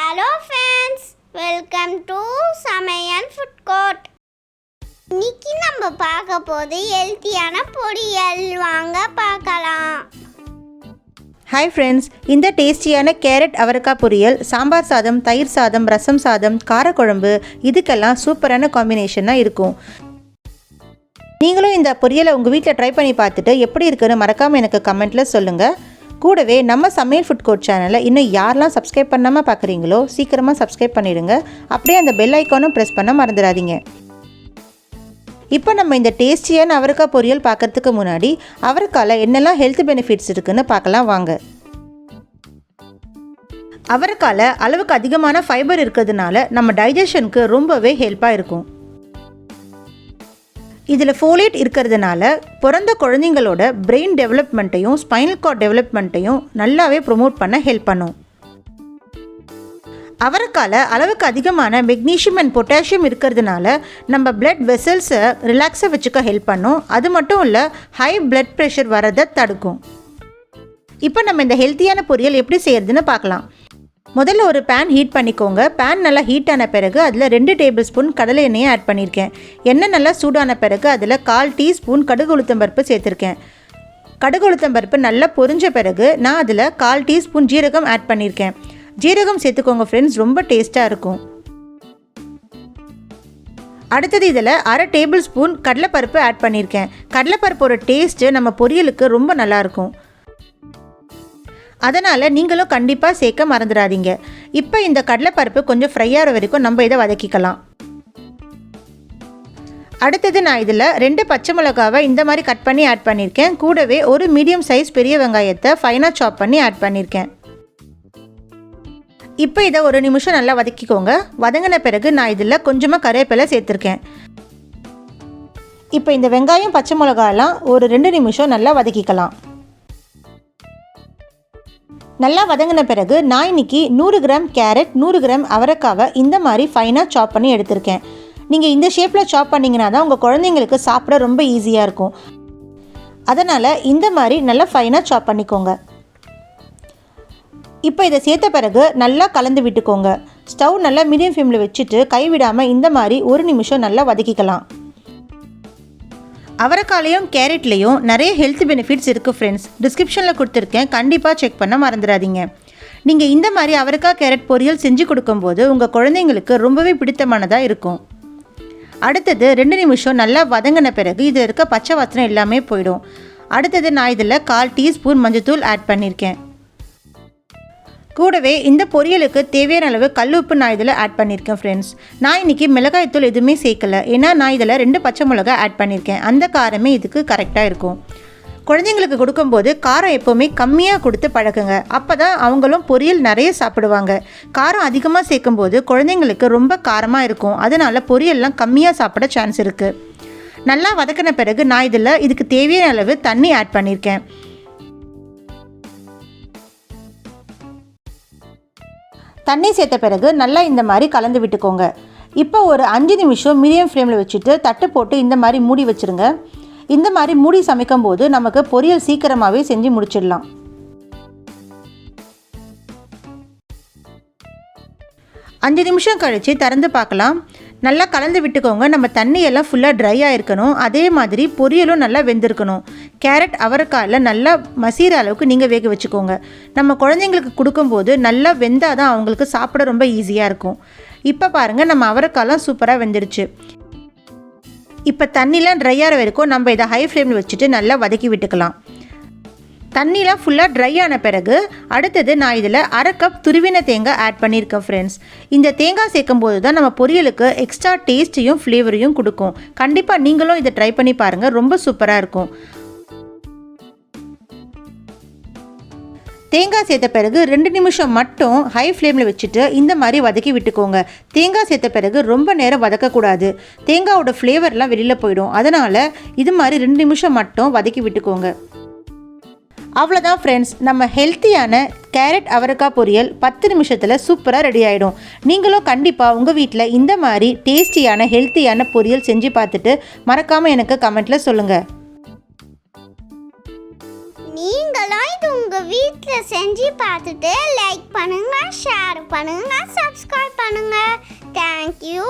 Hello friends, welcome to சமையல் food court. இன்னைக்கு நம்ம பார்க்க போது ஹெல்த்தியான பொரியல். வாங்க பார்க்கலாம். ஹாய் ஃப்ரெண்ட்ஸ், இந்த டேஸ்டியான கேரட் அவரக்காய் பொரியல் சாம்பார் சாதம், தயிர் சாதம், ரசம் சாதம், காரக்குழம்பு இதுக்கெல்லாம் சூப்பரான காம்பினேஷனாக இருக்கும். நீங்களும் இந்த பொரியலை உங்கள் வீட்டில் ட்ரை பண்ணி பார்த்துட்டு எப்படி இருக்குன்னு மறக்காமல் எனக்கு கமெண்ட்டில் சொல்லுங்கள். கூடவே நம்ம சமையல் ஃபுட் கோர்ட் சேனலை இன்னும் யாரெல்லாம் சப்ஸ்கிரைப் பண்ணாமல் பார்க்குறீங்களோ சீக்கிரமாக சப்ஸ்கிரைப் பண்ணிடுங்க. அப்படியே அந்த பெல் ஐக்கானும் ப்ரெஸ் பண்ண மறந்துடாதீங்க. இப்போ நம்ம இந்த டேஸ்டியான அவரக்காய் பொரியல் பார்க்குறதுக்கு முன்னாடி அவரைக்காயில் என்னெல்லாம் ஹெல்த் பெனிஃபிட்ஸ் இருக்குதுன்னு பார்க்கலாம் வாங்க. அவரைக்காயில் அளவுக்கு அதிகமான ஃபைபர் இருக்கிறதுனால நம்ம டைஜஷனுக்கு ரொம்பவே ஹெல்ப்பாக இருக்கும். இதில் ஃபோலேட் இருக்கிறதுனால பிறந்த குழந்தைங்களோட பிரெயின் டெவலப்மெண்ட்டையும் ஸ்பைனல் கார்ட் டெவலப்மெண்ட்டையும் நல்லாவே ப்ரொமோட் பண்ண ஹெல்ப் பண்ணும். அவரைக்காயில் அளவுக்கு அதிகமான மெக்னீஷியம் அண்ட் பொட்டாசியம் இருக்கிறதுனால நம்ம பிளட் வெசல்ஸை ரிலாக்ஸாக வச்சுக்க ஹெல்ப் பண்ணும். அது மட்டும் இல்லை, ஹை பிளட் ப்ரெஷர் வரதை தடுக்கும். இப்போ நம்ம இந்த ஹெல்த்தியான பொரியல் எப்படி செய்யறதுன்னு பார்க்கலாம். முதல்ல ஒரு பேன் ஹீட் பண்ணிக்கோங்க. பேன் நல்லா ஹீட் ஆன பிறகு அதில் 2 டேபிள் ஸ்பூன் கடலை எண்ணெயை ஆட் பண்ணியிருக்கேன். எண்ணெய் நல்லா சூடான பிறகு அதில் 1/4 டீஸ்பூன் கடுகு உளுத்தம்பருப்பு சேர்த்துருக்கேன். கடுகு உளுத்தம்பருப்பு நல்லா பொரிஞ்ச பிறகு நான் அதில் 1/4 டீஸ்பூன் ஜீரகம் ஆட் பண்ணியிருக்கேன். ஜீரகம் சேர்த்துக்கோங்க ஃப்ரெண்ட்ஸ், ரொம்ப டேஸ்ட்டாக இருக்கும். அடுத்தது இதில் 1/2 டேபிள் ஸ்பூன் கடலைப்பருப்பு ஆட் பண்ணியிருக்கேன். கடலைப்பருப்போட டேஸ்ட்டு நம்ம பொரியலுக்கு ரொம்ப நல்லாயிருக்கும். அதனால் நீங்களும் கண்டிப்பாக சேர்க்க மறந்துடாதீங்க. இப்போ இந்த கடலைப்பருப்பு கொஞ்சம் ஃப்ரை ஆகிற வரைக்கும் நம்ம இதை வதக்கிக்கலாம். அடுத்தது நான் இதில் 2 பச்சை மிளகாவை இந்த மாதிரி கட் பண்ணி ஆட் பண்ணியிருக்கேன். கூடவே ஒரு மீடியம் சைஸ் பெரிய வெங்காயத்தை ஃபைனாக சாப் பண்ணி ஆட் பண்ணியிருக்கேன். இப்போ இதை ஒரு நிமிஷம் நல்லா வதக்கிக்கோங்க. வதங்கின பிறகு நான் இதில் கொஞ்சமாக கருவேப்பிலை சேர்த்துருக்கேன். இப்போ இந்த வெங்காயம் பச்சை மிளகாலாம் ஒரு 2 நிமிஷம் நல்லா வதக்கிக்கலாம். நல்லா வதங்கின பிறகு நான் இன்னைக்கு 100 கிராம் கேரட், 100 கிராம் அவரைக்காவை இந்த மாதிரி ஃபைனாக சாப் பண்ணி எடுத்திருக்கேன். நீங்கள் இந்த ஷேப்பில் சாப் பண்ணிங்கன்னா தான் உங்கள் குழந்தைங்களுக்கு சாப்பிட ரொம்ப ஈஸியாக இருக்கும். அதனால் இந்த மாதிரி நல்லா ஃபைனாக சாப் பண்ணிக்கோங்க. இப்போ இதை சேர்த்த பிறகு நல்லா கலந்து விட்டுக்கோங்க. ஸ்டவ் நல்லா மீடியம் ஃப்ளேமில் வச்சுட்டு கைவிடாமல் இந்த மாதிரி 1 நிமிஷம் நல்லா வதக்கிக்கலாம். அவரைக்காலையும் கேரட்லேயும் நிறைய ஹெல்த் பெனிஃபிட்ஸ் இருக்குது ஃப்ரெண்ட்ஸ். டிஸ்கிரிப்ஷனில் கொடுத்துருக்கேன், கண்டிப்பாக செக் பண்ண மறந்துடாதீங்க. நீங்கள் இந்த மாதிரி அவரைக்காய் கேரட் பொரியல் செஞ்சு கொடுக்கும்போது உங்கள் குழந்தைங்களுக்கு ரொம்பவே பிடித்தமானதாக இருக்கும். அடுத்தது 2 நிமிஷம் நல்லா வதங்கின பிறகு இதில் இருக்க பச்சை வாசனை எல்லாமே போயிடும். அடுத்தது நான் இதில் 1/4 டீஸ்பூன் மஞ்சத்தூள் ஆட் பண்ணியிருக்கேன். கூடவே இந்த பொரியலுக்கு தேவையான அளவு கல்லுப்பு நான் இதில் ஆட் பண்ணியிருக்கேன் ஃப்ரெண்ட்ஸ். நான் இன்றைக்கி மிளகாய்த்தூள் எதுவுமே சேர்க்கலை, ஏன்னா நான் இதில் 2 பச்சை மிளகாய் ஆட் பண்ணியிருக்கேன். அந்த காரமே இதுக்கு கரெக்டாக இருக்கும். குழந்தைங்களுக்கு கொடுக்கும்போது காரம் எப்போவுமே கம்மியாக கொடுத்து பழகுங்க. அப்போ தான் அவங்களும் பொரியல் நிறைய சாப்பிடுவாங்க. காரம் அதிகமாக சேர்க்கும்போது குழந்தைங்களுக்கு ரொம்ப காரமாக இருக்கும். அதனால் பொரியல்லாம் கம்மியாக சாப்பிட சான்ஸ் இருக்குது. நல்லா வதக்கின பிறகு நான் இதில் இதுக்கு தேவையான அளவு தண்ணி ஆட் பண்ணியிருக்கேன். தண்ணி சேர்த்த பிறகு நல்லா இந்த மாதிரி கலந்து விட்டுக்கோங்க. இப்போ ஒரு 5 நிமிஷம் மீடியம் ஃப்ளேமில் வச்சுட்டு தட்டு போட்டு இந்த மாதிரி மூடி வச்சுருங்க. இந்த மாதிரி மூடி சமைக்கும் போது நமக்கு பொரியல் சீக்கிரமாகவே செஞ்சு முடிச்சிடலாம். அஞ்சு நிமிஷம் கழித்து திறந்து பார்க்கலாம். நல்லா கலந்து விட்டுக்கோங்க. நம்ம தண்ணியெல்லாம் ஃபுல்லாக ட்ரை ஆகிருக்கணும். அதே மாதிரி பொரியலும் நல்லா வெந்திருக்கணும். கேரட் அவரைக்காயில் நல்லா மசீர அளவுக்கு நீங்கள் வேக வச்சுக்கோங்க. நம்ம குழந்தைங்களுக்கு கொடுக்கும்போது நல்லா வெந்தால் தான் அவங்களுக்கு சாப்பிட ரொம்ப ஈஸியாக இருக்கும். இப்போ பாருங்கள், நம்ம அவரைக்காயெலாம் சூப்பராக வெந்துடுச்சு. இப்போ தண்ணிலாம் ட்ரை ஆகிற வரைக்கும் நம்ம இதை ஹை ஃப்ளேமில் வச்சுட்டு நல்லா வதக்கி விட்டுக்கலாம். தண்ணிலாம் ஃபுல்லாக ட்ரை ஆன பிறகு அடுத்தது நான் இதில் 1/2 கப் துருவின தேங்காய் ஆட் பண்ணியிருக்கேன் ஃப்ரெண்ட்ஸ். இந்த தேங்காய் சேர்க்கும் போது தான் நம்ம பொரியலுக்கு எக்ஸ்ட்ரா டேஸ்ட்டையும் ஃப்ளேவரையும் கொடுக்கும். கண்டிப்பாக நீங்களும் இதை ட்ரை பண்ணி பாருங்கள், ரொம்ப சூப்பராக இருக்கும். தேங்காய் சேர்த்த பிறகு 2 நிமிஷம் மட்டும் ஹை ஃப்ளேமில் வச்சுட்டு இந்த மாதிரி வதக்கி விட்டுக்கோங்க. தேங்காய் சேர்த்த பிறகு ரொம்ப நேரம் வதக்கக்கூடாது. தேங்காயோட ஃப்ளேவர்லாம் வெளியில் போயிடும். அதனால் இது மாதிரி 2 நிமிஷம் மட்டும் வதக்கி விட்டுக்கோங்க. அவ்வளோதான் ஃப்ரெண்ட்ஸ், நம்ம ஹெல்த்தியான கேரட் அவரைக்காய் பொரியல் 10 நிமிஷத்தில் சூப்பராக ரெடி ஆகிடும். நீங்களும் கண்டிப்பாக உங்கள் வீட்டில் இந்த மாதிரி டேஸ்டியான ஹெல்த்தியான பொரியல் செஞ்சு பார்த்துட்டு மறக்காமல் எனக்கு கமெண்ட்டில் சொல்லுங்கள். நீங்களாம் இது உங்கள் வீட்டில் செஞ்சு பார்த்துட்டு லைக் பண்ணுங்கள், ஷேர் பண்ணுங்கள், சப்ஸ்கிரைப் பண்ணுங்கள். தேங்க்யூ.